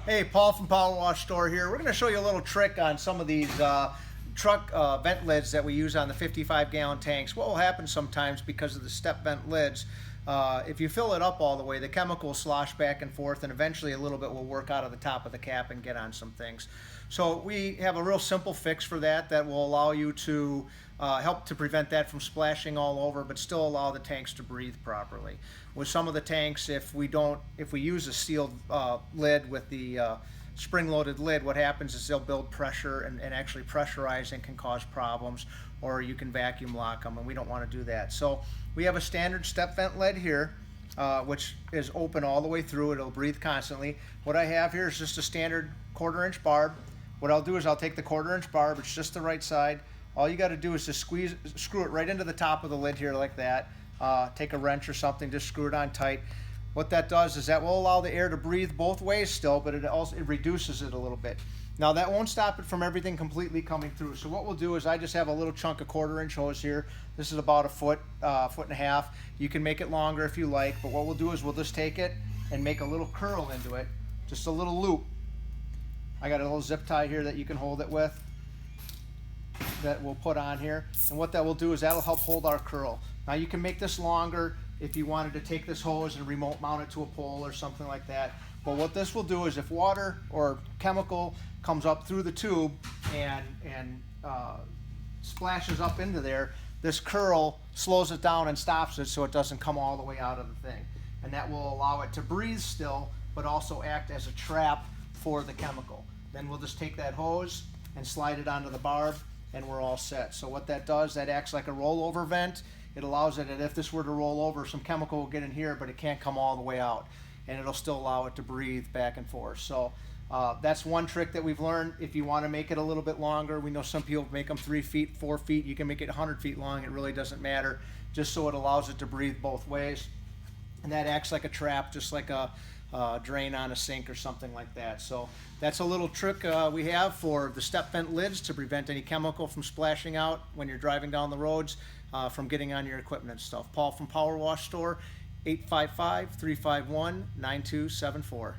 Hey, Paul from Power Wash Store here. We're going to show you a little trick on some of these truck vent lids that we use on the 55-gallon tanks. What will happen sometimes because of the step vent lids, if you fill it up all the way, the chemical will slosh back and forth, and eventually a little bit will work out of the top of the cap and get on some things. So we have a real simple fix for that will allow you to help to prevent that from splashing all over, but still allow the tanks to breathe properly. With some of the tanks, if we use a sealed lid with the spring-loaded lid, what happens is they'll build pressure and actually pressurizing can cause problems, or you can vacuum lock them, and we don't want to do that. So we have a standard step vent lid here, which is open all the way through. It'll breathe constantly. What I have here is just a standard 1/4-inch barb. What I'll do is I'll take the 1/4-inch barb, it's just the right side. All you got to do is just screw it right into the top of the lid here like that. Take a wrench or something, just screw it on tight. What that does is that will allow the air to breathe both ways still, but it reduces it a little bit. Now that won't stop it from everything completely coming through. So what we'll do is I just have a little chunk of 1/4-inch hose here. This is about a foot, foot and a half. You can make it longer if you like, but what we'll do is we'll just take it and make a little curl into it, just a little loop. I got a little zip tie here that you can hold it with, that we'll put on here, and what that will do is that'll help hold our curl. Now you can make this longer if you wanted to take this hose and remote mount it to a pole or something like that. But what this will do is if water or chemical comes up through the tube and splashes up into there, this curl slows it down and stops it so it doesn't come all the way out of the thing. And that will allow it to breathe still, but also act as a trap for the chemical. Then we'll just take that hose and slide it onto the barb, and we're all set. So what that does, that acts like a rollover vent. It allows it that if this were to roll over, some chemical will get in here, but it can't come all the way out, and it'll still allow it to breathe back and forth. So that's one trick that we've learned. If you want to make it a little bit longer, we know some people make them 3 feet, 4 feet. You can make it 100 feet long. It really doesn't matter, just so it allows it to breathe both ways. And that acts like a trap, just like a drain on a sink or something like that. So that's a little trick we have for the step vent lids to prevent any chemical from splashing out when you're driving down the roads, from getting on your equipment and stuff. Paul from Power Wash Store, 855-351-9274.